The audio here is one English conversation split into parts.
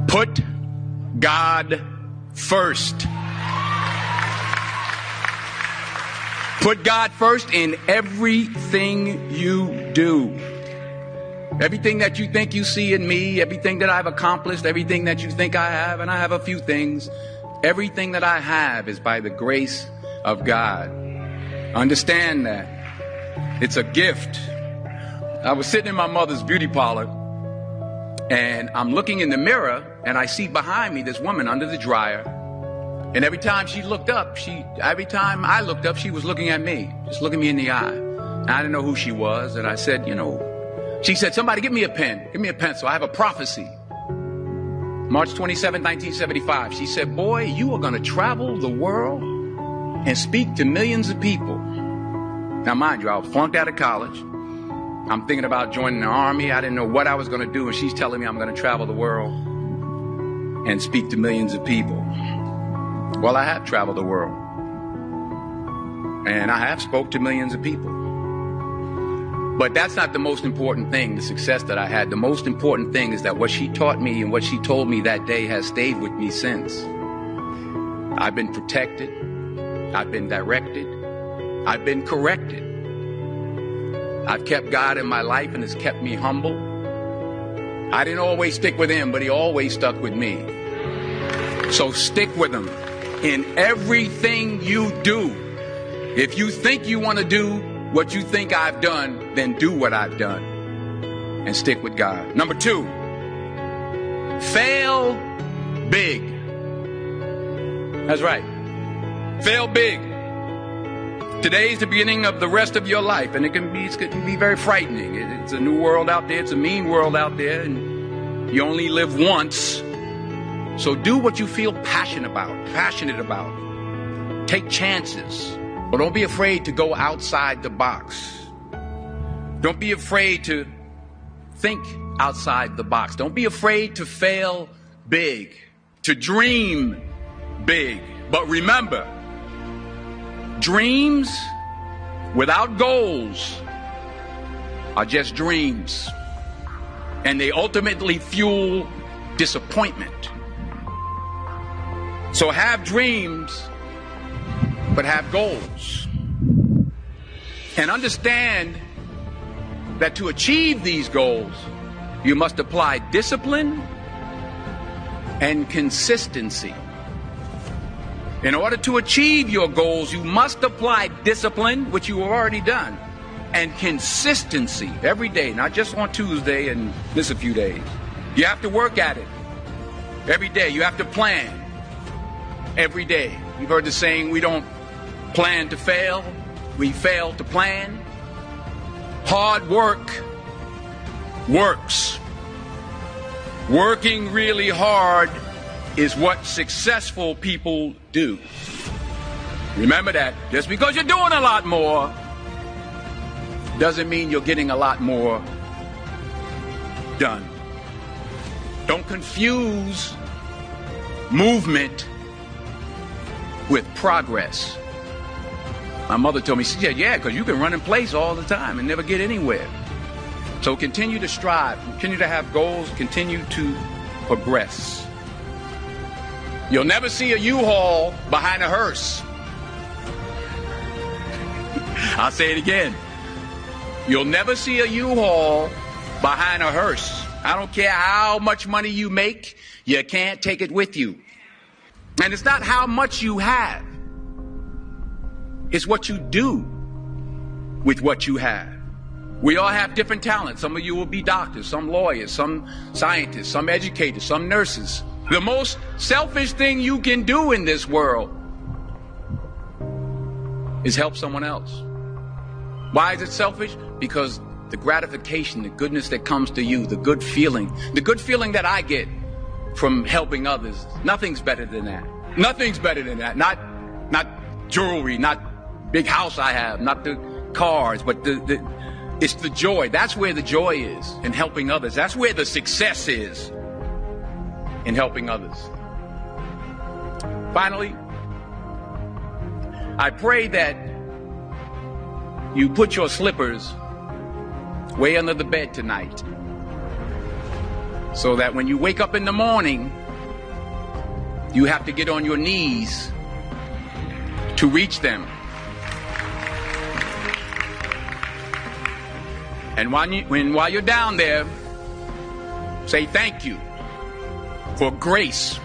Put God first. Put God first in everything you do. Everything that you think you see in me, everything that I've accomplished, everything that you think I have, and I have a few things, everything that I have is by the grace of God. Understand that. It's a gift. I was sitting in my mother's beauty parlor, and I'm looking in the mirror, and I see behind me this woman under the dryer. And every time I looked up, she was looking at me, just looking me in the eye. And I didn't know who she was, and I said, she said, somebody give me a pen, give me a pencil. I have a prophecy. March 27, 1975. She said, boy, you are going to travel the world and speak to millions of people. Now, mind you, I was flunked out of college. I'm thinking about joining the army. I didn't know what I was going to do. And she's telling me I'm going to travel the world and speak to millions of people. Well, I have traveled the world. And I have spoke to millions of people. But that's not the most important thing, the success that I had. The most important thing is that what she taught me and what she told me that day has stayed with me since. I've been protected. I've been directed. I've been corrected. I've kept God in my life and it's kept me humble. I didn't always stick with him, but he always stuck with me. So stick with him in everything you do. If you think you want to do what you think I've done, then do what I've done and stick with God. Number 2, fail big. That's right. Fail big. Today's the beginning of the rest of your life, and it can be very frightening. It's a new world out there. It's a mean world out there, and you only live once. So do what you feel passionate about. Take chances. But don't be afraid to go outside the box. Don't be afraid to think outside the box. Don't be afraid to fail big, to dream big. But remember, dreams without goals are just dreams. And they ultimately fuel disappointment. So have dreams, but have goals. And understand that to achieve these goals, you must apply discipline and consistency. In order to achieve your goals, you must apply discipline, which you have already done, and consistency every day, not just on Tuesday and miss a few days. You have to work at it every day. You have to plan every day. You've heard the saying, we don't plan to fail, we fail to plan. Hard work works. Working really hard is what successful people do. Remember that. Just because you're doing a lot more doesn't mean you're getting a lot more done. Don't confuse movement with progress. My mother told me, she said, yeah, because you can run in place all the time and never get anywhere. So continue to strive, continue to have goals, continue to progress. You'll never see a U-Haul behind a hearse. I'll say it again. You'll never see a U-Haul behind a hearse. I don't care how much money you make, you can't take it with you. And it's not how much you have. It's what you do with what you have. We all have different talents. Some of you will be doctors, some lawyers, some scientists, some educators, some nurses. The most selfish thing you can do in this world is help someone else. Why is it selfish? Because the gratification, the goodness that comes to you, the good feeling that I get from helping others, nothing's better than that. Nothing's better than that. Not jewelry, not big house I have, not the cars, but it's the joy. That's where the joy is in helping others. That's where the success is in helping others. Finally, I pray that you put your slippers way under the bed tonight So that when you wake up in the morning, you have to get on your knees to reach them. And while you're down there, say thank you for grace.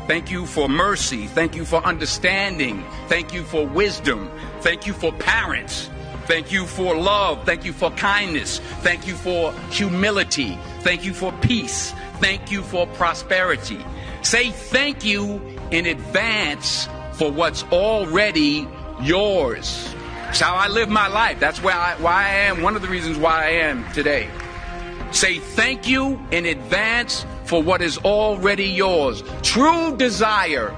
Thank you for mercy. Thank you for understanding. Thank you for wisdom. Thank you for parents. Thank you for love. Thank you for kindness. Thank you for humility. Thank you for peace. Thank you for prosperity. Say thank you in advance for what's already yours. It's how I live my life. That's why I am. One of the reasons why I am today. Say thank you in advance for what is already yours. True desire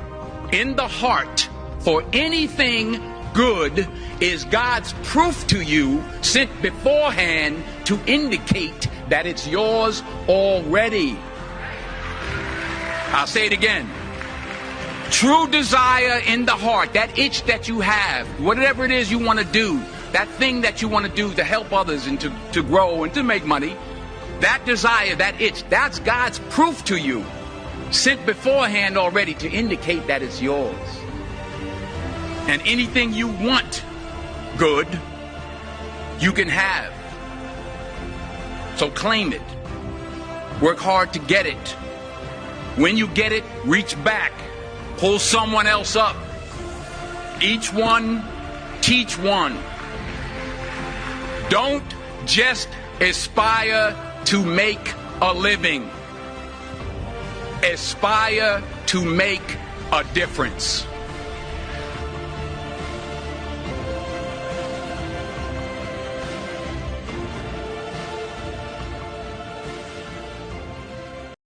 in the heart for anything good is God's proof to you, sent beforehand to indicate that it's yours already. I'll say it again. True desire in the heart, that itch that you have, whatever it is you want to do, that thing that you want to do to help others and to grow and to make money, that desire, that itch, that's God's proof to you, sent beforehand already to indicate that it's yours. And anything you want good, you can have. So claim it. Work hard to get it. When you get it, reach back. Pull someone else up. Each one, teach one. Don't just aspire to make a living. Aspire to make a difference.